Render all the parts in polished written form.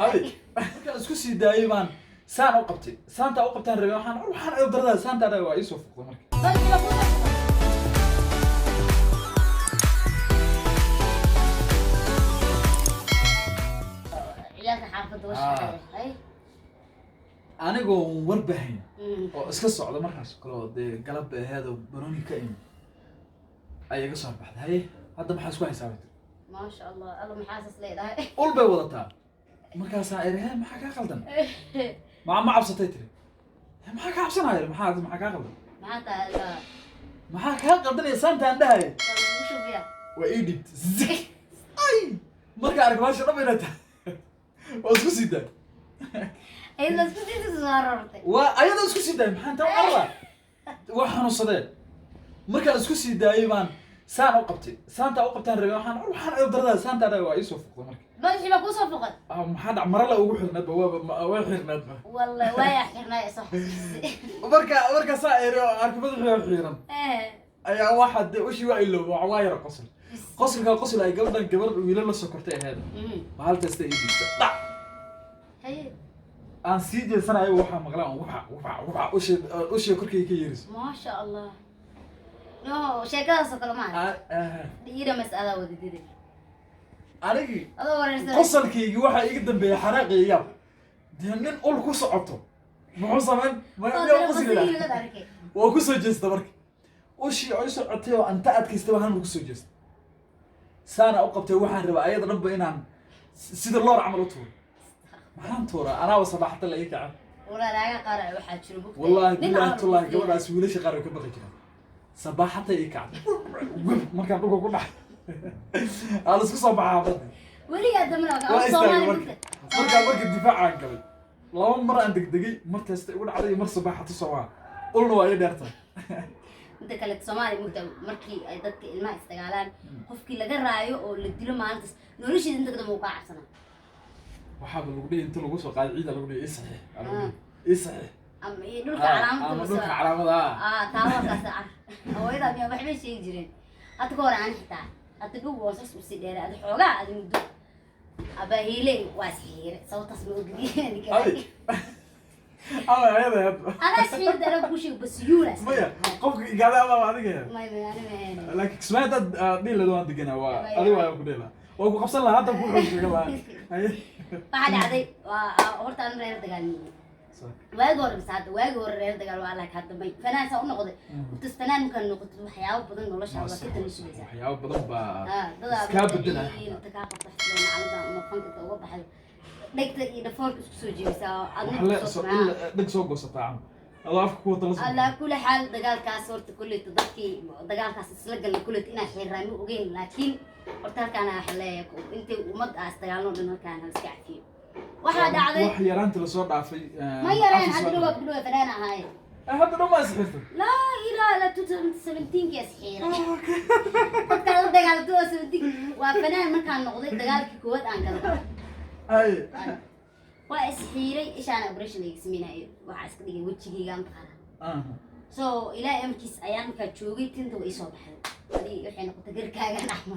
أي اسكو سي دايما سان وقبتي سانتا وقبتان ربي waxaan ay darada saanta ay waa isoo fuqdo marka عيالك حافظ وش هاي anigoo warbahayn oo iska socdo markaas kale de galab ahaado baroni ka in ayaga soo baxday hadda maxaa isku xisaabtay ما شاء الله الله محاسس leedahay ul bay wadataa markaas ay reeyeen maxaa ka qaldan ma cabsatay tiri maxaa ka cabsanayo maxaa ka qaldan maxaa ka qaldan saanta andahay waa edit ay marka aragbaasho dhameynata oo isku sidaa ayada isku sidaa saarartay waa ayada isku sidaa maxaan taa arba waxaan usadeen marka isku sidaayay baan saan u qabtay saanta u qabtaan rabay waxaan ay darada saanta ay waa isoo fuqdo marka باش ما كوسو فقط maxaa dhac marala ugu xirnad waa xirnad والله وايا xirnay صح marka saa eero arkabada wuxuu xiran ayaa waxa ushi waa ilo waa yar qosolka ay gabar wiilal la sokortay ahayd halta istay idibta dhac hay aan sii jeesanayo waxa maqlaan ushi korkay ka yeeris ما شاء الله no sheekadaas kale ma dhiira mas'ala wadidida anigi qosolkaygi waxa iga dambeeyay xaraaqayga nin ul ku socoto muxuu sameyn ma waa ku soo jeesta marka ushi ay socotay oo anta adkaysta waxaan ku soo jeesta saana u qabtay waxaan rabaa ayada dhanba inaan sida loor camal u tuuro maxaan tuuraa anaa wasabaxta la ii kacan walaalaaga qaar waxa jiro bugtay wallahi billahi tullahi gabadhaas wiilasha qaar ka baqi jiraan sabaxta ii kacan markaan dhulka ku dhax ala isku soo baxaa badda waliga damla oo Soomaali marka difaacan galay laba mar aan degdegay markaas ugu dhacday mar sabaxta Soomaali ulna waa ay dheertay inta kale Soomaali muddo markii ay dadka ilmaha istagaalaan qofkii laga raayo oo la dilo maalintaas noloshiisa inta kadib uu ka cabsana waxa lagu dhigay inta lagu soo qaaday ciida lagu dhigay saxiix ama dhulka calaamada taawarkaas hooyada miyaa waxba sheegi jireen hadda goor aan xitaa hadda ugu wasas u si dheer aad xoogaa aad muddo abaahile waa sixiir sababtaas loo gudiyay ay ayada ana sixiir dara bushi bas yuulas maya qofka igaada ama adiga maya laakiin smaada dhilada waan deganaa waa adiga waa ku dheela waa ku qabsan lahaa hadda ku xoog lahaa waxa dhacday waa horta aan reer dagaalmiyay waagi hore reer dagaal waa la ka damay fanaan sa u noqday intas fanaan kan noqotay waxyaabo badan nolosha waa ka tanisulaysa waxyaabo badan baa iska bedela inta ka qabtay macalada ama fanka uga baxay dhigta iyo dhafoorka isku soo jeesaa adna soo dhig soo goosataa adoo afka ku wada la soo alla kula xaal dagaalkaas horta kulli dadkii dagaalkaas isla galay kulli inaa xiraan ma ogeyn laakiin horta halkaan aan xaleeyo intii ummad aas dagaalno dhan halkaan hal iska cafiyo waxa dhacday wax yaraanta la soo dhaafay ma yaraan hadda waa gudoo fanaan ahaay hadda dhama asxirta la ilaa la 2017 kiis xiira dadka la dagaalto 2017 waa fanaan markaan noqday dagaalkii koowaad aan galay ay waa isxiiray ishaan operation ay sameeyay waxa iska dhigay wajigayga aan qara so ilaa amkiis ayaan ka joogay tinta way soo baxay adii waxay noqotay garkaaga dhaxmo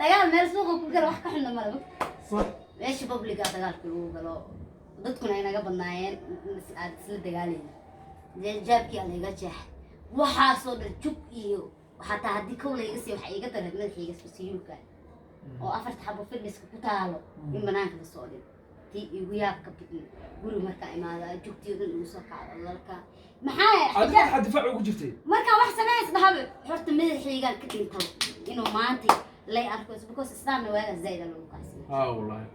dagaal meel suuqa ku gal wax ka xun ma laha صح meesha public ah dagaalka lagu galo dadkuna ay naga badnaayeen aad isla dagaalayeen jaabkii aan iga jeex waxa soo dhajub iyo xataa hadii kow layga sii waxa iga dareed madaxiiga isku oo afarta xabo fitness ku taalo in banaanka la soo dhig tii igu yaabka bidin guri marka imaada joogtiyo dhan ugu soo kacdo lalka maxaa xad difaac ugu jirtay marka wax sameeys dhahabe horta madaxiiga ka dhinto inuu maanta lay arko because islaamna waaga zaid lagu qaasay والله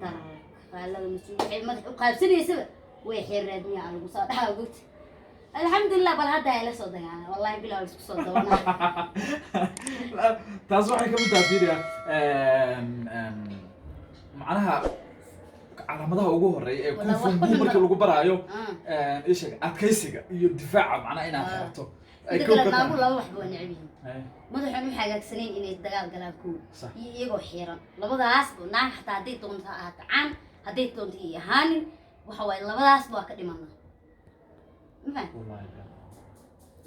قال له مسؤول مدح قابسني سبب ويحيرد ميا على المصادحه قلت الحمد لله بل هذا لا صدق يعني والله بلا ولا صدق لا تصبحي كم تاثير معناها calaamadaha ugu horeeya ee ku fungu marka lagu baraayo ايش adkaysiga iyo difaaca macna inaad xirto ay ku kala laba wax boo nicbiin madaxan waxa hagaagsaneen inay dagaal galaan ku iyagoo xiran labadaas naag xataa haday doonto aan haday doonto ihaanin waxa way labadaas waa ka dhimanaa ma wallahi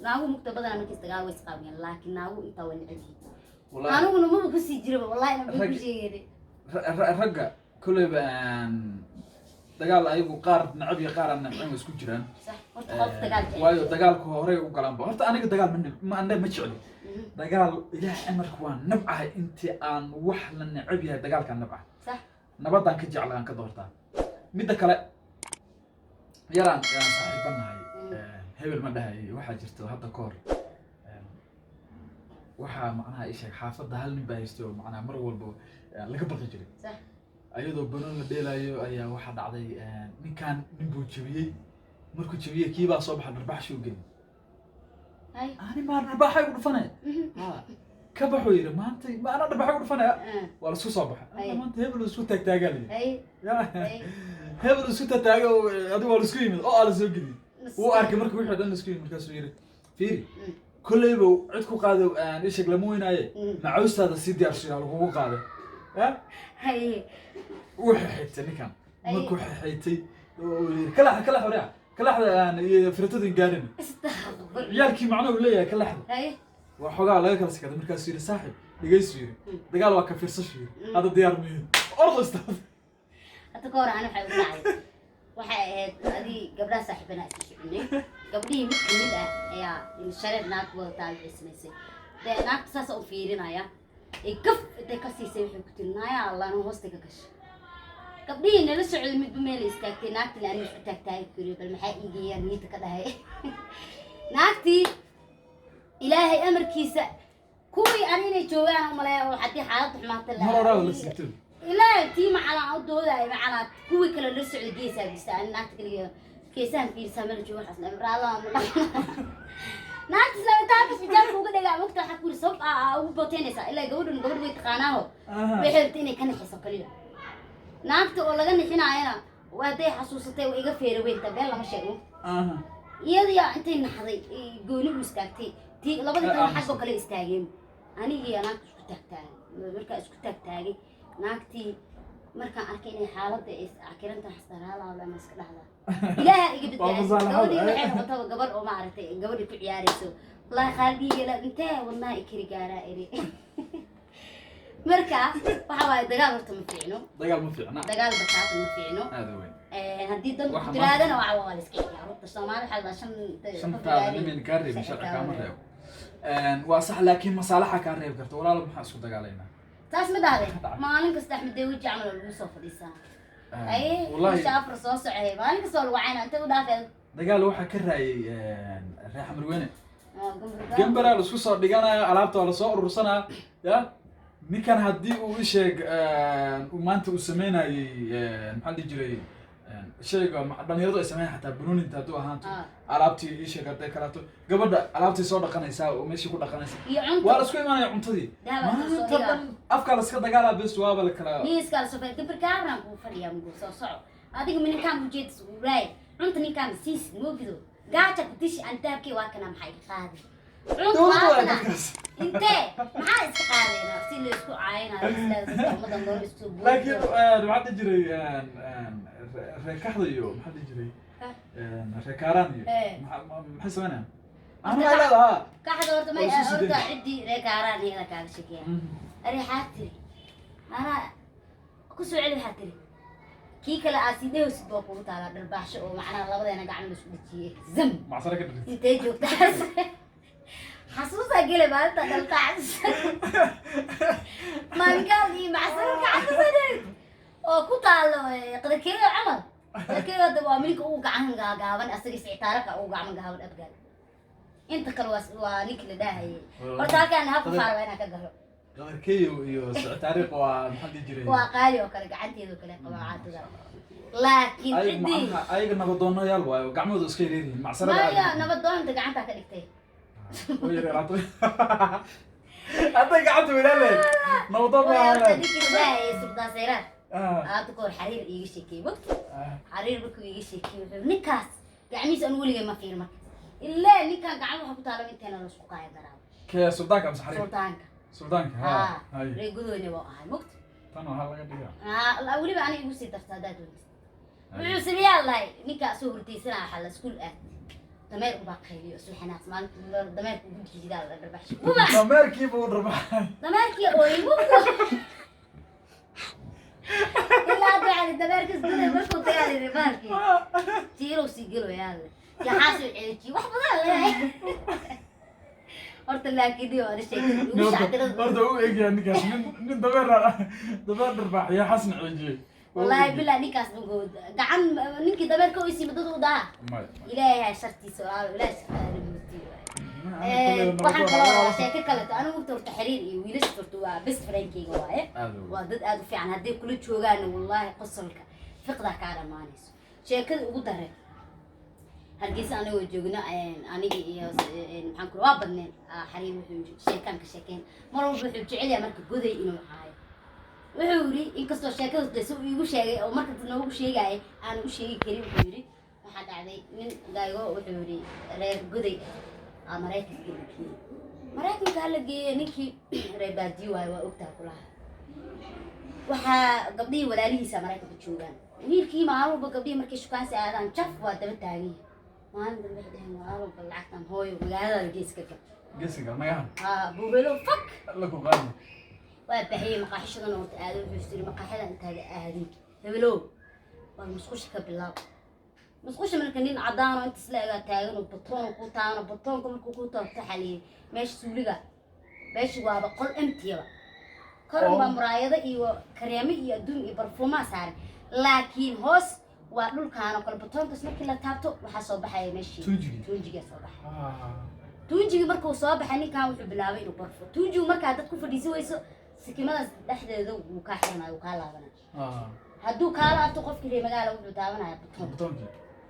naagu mugta badan markii dagaal way isqaabiyeen laakiin naagu inta way nicbiin wallahi aniguna ma ku sii jiro wallahi ma ku sheegay ragga كله بان دجال أيقو قار نعبي قار نعبي مسكو جيران صح horta qof dagaal jecel وايو دجال كهوري وقلم horta أنا دجال من ما أنا ما شعلي دجال إله أمر كوان نبعه أنت أن وحنا نعبيها دجال كان نبعه صح نبض أنك جعلان كدورتان مدة كلا يران صاحبنا هاي هبل ما ده واحد جرته هذا كور waxa macnaha isha xaafada hal nin baa haysto macnaha mar walba laga baqi jiray صح ayadoo banan la dheelayo ayaa waxa dhacday ninkan nin buu jabiyay markuu jabiyay kiiba soo baxay darbax shuu gelin hay ani ma darbaxay u dhufanay ka baxo yiri maanta ma ana darbaxay u dhufanay wala soo soo baxay maanta hebel isku taagtaagalay hay hebel isku taagtaago adigu wala isku yimid oo ala soo gelin uu arkay markuu wixii dhan isku yimid markaas uu yiri fiiri كله بو عدكو قادو إيش يقلمون هاي معوست هذا سيدي أرشيل على قوة قادة ها هاي وحيتي نكان مركو حيتي كلا حوريا كلا حدا يعني فرتدين قارين يالكي معنا ولا كلا حدا هاي وحقا لا يكرس كذا مركز سيري صاحب يجي سيري دقال واقف في الصشير هذا ديار مين أرض استاذ أتذكر أنا حاول معي waxay adii gabdhaha saaxiibana isticmaalnay gabdhihii mid kamid ah ayaa sharad naag wadataa ismaysay naagta saas u fiirinaya gaf intay ka siisay wuxuu ku tilmaaya allaana hoosta ka gashay gabdhihii nala socday midba meel istaagtay naagta la aniga taagtaay kuriyo bal maxay iigeeyaan niita ka dhahay naagtii ilaahay amarkiisa kuwii aan inay joogaan u maleeyo oo haddii xaalad xumaatay لا تيم على عضو ذا على كوي كلا لسه عديسة بس أنا نعتقد كيسان في سامر جوا حسن إمرأة نعتقد لو تعرف سجال فوق ده قاعد مقطع حكول صوب أو بوتينسا إلا جودن بيتقاناه بحرتيني كان حسب قليلا نعتقد والله جن فينا عينا وهذا حسوسته وإيجا فيروين تبين لما شيء يا أنت نحضي جوني مستكتي تي لابد كان حسب قليل استاجم أنا هي أنا كنت تحتاج مركز كنت تحتاج naagtii markaan arkay inay xaaladda ay akiranta xastaraala wala ma iska dhaxla ilaahay iga badbaadiyay gabadhii waxay noqotay gabar oo ma aragtay gabadhii ku ciyaarayso wallahi khaldiga la intee wallahi ikri gaara iri marka waxa waay dagaal horta ma fiicno dagaal bataata ma fiicno aad weyn haddii dad ku tiraadana waxa waa la iska ciyaaro horta Soomaali xalba shan taada min kaarib sharci kama reebo waa sax laakiin masalaxa ka reeb karto walaalo maxaa isku dagaalaynaa تاس مداري ما لينك استحمل دوي جعمل الوصف لسه أي والله شاف رصاص عيب ما لينك صار وعينا أنت ودافع دجال واحد كرهي رايح مروينه جنبنا لسه صار دجانا علامته على صور رصنا يا مكان هدي وشيء وما أنت وسمينا محل يجري شيء دنيرته يسميها حتى بنون أنت تو هانتو علامتي إيش كرتة كراتو قبل علامتي صار دقنا يساو ومشي كل دقنا يساو ولا سكوي ما يعمتدي ما تبغى أفكار سكت دقالة بس وابل كلا ميس قال سوف تبر كامرا وفريا مقول صعب هذيك من كام جيت وراي عمتني كام سيس مو كذو قاعدة كتيش أنت بكي واكنا محي خادي عمت واكنا أنت ما عايز قاعدة نفسي اللي اسكو عينا لكن بعد تجري ركحض يوم حد يجري ركاران يوم حس أنا لا كحد ورد ما ورد عدي ركاران هنا كان شكيا ريحاتي أنا كسر علي حاتي كيك لا أسيده وسبوق وطالع بالبحش ومعنا الله بدي أنا قاعد مسؤولية زم مع صرك أنت جوك تحس حسوسة قلب أنت قلت عز ما نقال مع صرك عز كنت على قد كيلو عمل كيلو دوا ملك وقعن قاعن أسري سعتارك وقعن قاعن أبقى أنت كلواس ونيك لداهي برتاك أنا هبقى فارو أنا كجرو غير كيو يو سعتارك ومحد يجري وقالي وكل قعدتي ذو كل قواعد لكن عندي أي نبضونه يلوا وقعمود وسكيرين مع سرد ما يا نبضون أنت قعدت كدكتي ويري راتو أنت قعدت ولا لين نبضون ما أنا ديك لداهي سبدا سيرات أتذكر حرير يجي كي وقت حرير بكو يجي كي نكاس قاعميس أنولي ما في المك إلا نكا قاعمو حبط على من تنا رسقو قاعد درام كي سلطانك أمس حرير سلطانك ها ريقولوني بقى وقت تنا هلا قديها الأولي بقى أنا يقول سيد تفتادات ويس بيا الله نكا سهرتي سنة حلا سكول دمير باقي يسوي حناس ما دمير بيجي جدال الرباح دمير كيف هو الرباح دمير كي أوي مو إلا يعني دبرك اسكده markuu dagaal ribaarki tiiro si galo yaal ya xasu ceeji wax badan leeyahay horta laakiin iyo aan sheegay ugu shactirada horta uu eegay ninkaas nin dabeer dharbaax ya xasan ceeji wallahi bilaa ninkaas bugood gacan ninkii dabeerka oo isii madad u daa ilaahay shartiisa ilaahay waxaan kaloo sheeko kale anigu horta xiriir iyo wiilasha horta waa best friend-kayga waaye waa dad aad u fiican hadday kula joogaan wallahi qosolka fiqda ka dhamaanayso sheekada ugu daray hargeysa anagoo joogna aniga iyo maxaan ku waa badneen xiriir wuxuu sheekan ka sheekeen mar walba wuxuu jecel yahay marka goday inuu haayo wuxuu yiri inkastoo sheekada qiso iigu sheegay oo marka dad noogu sheegay aan u sheegi karin wuxuu yiri waxa dhacday nin daayo wuxuu yiri reer goday maraykanka la geeyay ninkii reebaadiyo waa ogtaa kulaha waxa gabdhii walaalihiisa maraykanka joogaan wiilkii maaluba gabdhii markay shukaansi aadaan jaf waa daba taagay maalin dambe dhahan maaluba lacagtan hooyo magaalada geeska magahan buubelo fak la ku qaadi waa baxay maqaaxishadan oo aad u xustiri maqaaxida intaada aadin hebelo waa musqusha ka bilaab مسقوش من كنين عدانو انت سلاقا تاغنو بطون كوتانو بطون كل كوتو تحلي ماشي سوليغا ماشي وابا قل امتيبا كرم مرايضة ايو كريمي ايو دوم ايو برفوما سار لكن هوس وادول كانو كل بطون كسمك كلا تابتو وحا صوبحا ماشي تونجيغا صوبحا تونجيغا مركو صوبحا ني كان وحو بلاوي انو برفو تونجيغا مركا دادكو فرديسي ويسو سكيمادا دحدة دو وكاحينا وكالابنا هادو كالابتو قفكي ري مقالا وحو داوانا بطونكي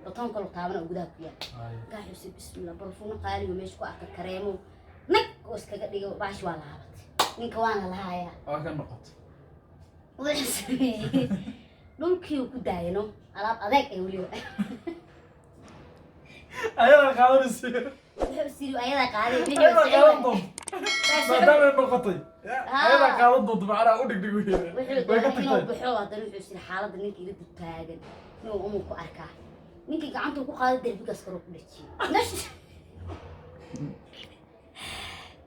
بطون كله طابنا وجودها فيها. قاعد يصير بسم الله برفونا قالي ومشكو أكل كريمو نك وسكت ديجو باش ولا هبط. نكوانا لها يا. كان نقط. وش دول كيو كداينو على أذاك يقولوا. أيلا قالوا يصير. يصيروا أيلا قالوا بيجوا يصيروا. ما دام النقطي. أيلا قالوا ضد معنا أودك دقيقة. وحنا بحوا هذا يصير حالة إنك يريد تتاجن. نو أمك أركاه. ninkii gacanta ku qaaday darbigaas karo ku dhajiyay nash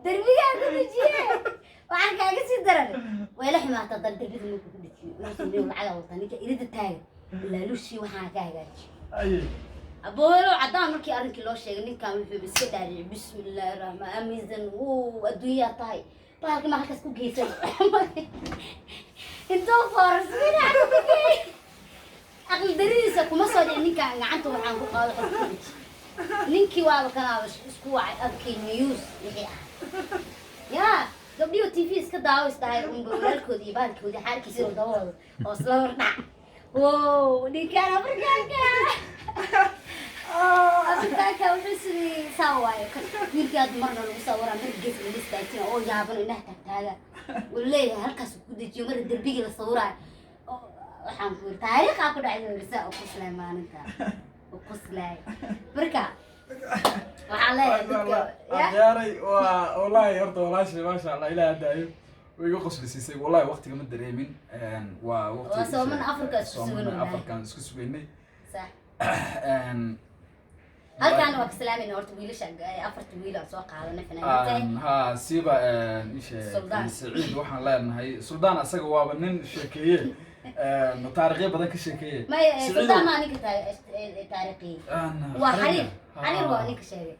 darbigaas ku dhajiyay waxaan kaaga sii daran way la xumaata darbiga inuu ku dhajiyay inuu lacag wata ninka irida taagan ilaa luushi waxaan ka hagaajiyay aboolo cadaan markii arrinkii loo sheegay ninkan wuxuu iska dhaariyay bismillaahir rahmaanir amiizan oo adduunyaa tahay baalka ma halkaas ku geysay intoo farsina أقل دريسة كم صار نيكا عنده وعن قاضي حكومي نيكي وابا كان أسبوع أذكي نيوز يحيى يا قبل تي في إسكت استاير ونقول لكم دي بالكم دي حركة يصيروا دور أصلا واو نيكا أنا برجعك أصدقائك وحسني سواي نيكا مرة المصورة مرجع في الاستاتين أو جابنا نهتك هذا والليل هالكاس كده جمر الدربية الصورة waxaan ku taariikh ku dhacay warsa oo qoslay maalinta oo qoslay barka waxa leeyahay yaaray wallahi horta walaashay ma sha Allah ilaahay daayo way igu qoslisay wallahi waqtiga ma dareemin waa waqti sooman Afrika isku sugeynay sax halkaan waa islaamin horta wiilasha afarta wiil aan soo qaadanay fanaanada ha siiba Saciid waxaan leenahay Suldaan asaga waaba nin sheekeeye تاريخية بدك كشيء ما صدق ما نيك تاريخي وحرير حرير وانيك شيء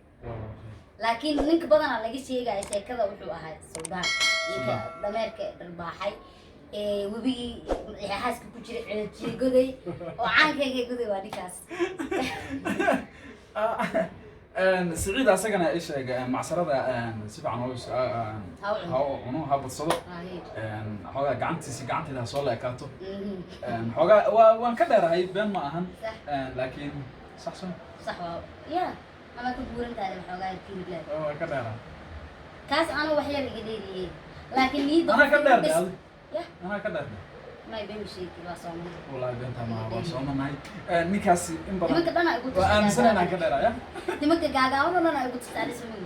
لكن نيك بدنا على شيء قاعد شيء كذا وحلو أحد السودان نيك دمرك الباحي وبي حاسك كتير جودي وعنك جودي وانيكاس سعيد أسجنا إيش مع سرادة سبع نوش هاو هابط صدق حاجة قعنتي ده صار لكاتو حاجة وان كده رهي بين معهن لكن صح يا أنا كنت بقول أنت على حاجة كذي كده كاس أنا وحياة جديدة لكن ليه أنا كده أنا كده ما يبيمشي كذا صومنا والله بنت ما صومنا هاي نيكاسي إن بدنا دمك أنا أقول وأنا سنة كده يا دمك قاعدة ولا أنا أقول تستعلي سمين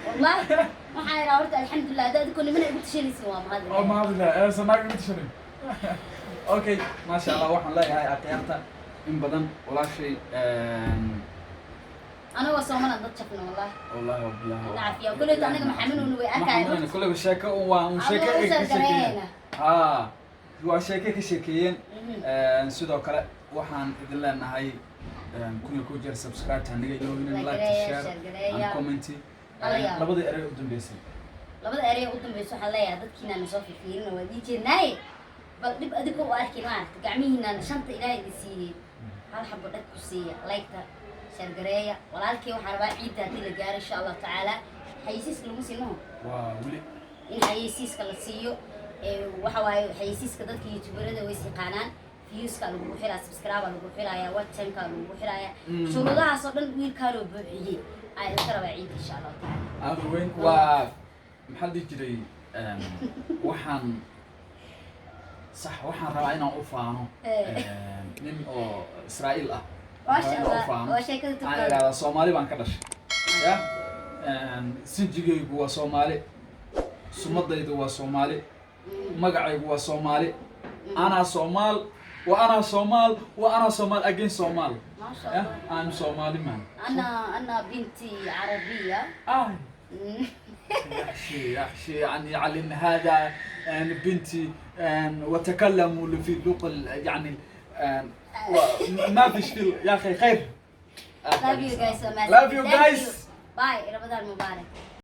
والله ما حيرا ورد الحمد لله ده كل من أقول تشيلي سوا ما هذا ما هذا لا سمعك بتشيلي أوكي ما شاء الله وحنا لا هاي أقيامته إن بدن ولا شيء أنا وصومنا ضد شفنا والله والله العافية كله أنا محمل ونوي أكل كله بالشكل وشكل waa sheeke ka sheekeeyeen sidoo kale waxaan idin leenahay kuna ku jira subscribe taniga ilowina like share and comment labada eray u dambeysay waxaa leeyahay dadkiina na soo fiirina waa ii jeednaaye bal dhib adiga u arkin maaragta gacmihiina shanta ilaahay idin siiyey hal xabo dhag ku siiya like-ta sheergareeya walaalkii waxaan rabaa ciidda haddii la gaaro insha allahu tacaala xayeysiiska lagu siinaho waa weli in xayeysiiska la siiyo waxa waaye xayeysiiska dadka youtuberada way yaqaanaan viewska lagu xiraa subscribe lagu xiraaya watch-ka lagu xiraaya shuruudahaas oo dhan wiilkaanoo buuxiyey ay ka rabaa ciidda insha allahu tacaala aad weyn waa maxaa dhihi jiray waxaan rabaa inaan u faano nin oo Israa'iil ah waa sheekada turkiga Soomaali baan ka dhashay ya sinjigaygu waa Soomaali sumadaydu waa Soomaali magacaygu waa Soomaali ana Soomaal وأنا صومال again صومال ما شاء الله I'm Somali man أنا بنتي عربية يحشي يعني يعلن هذا بنتي وتكلموا في اللغة يعني ما فيش في يا أخي خير love you guys so much love you guys bye رمضان مبارك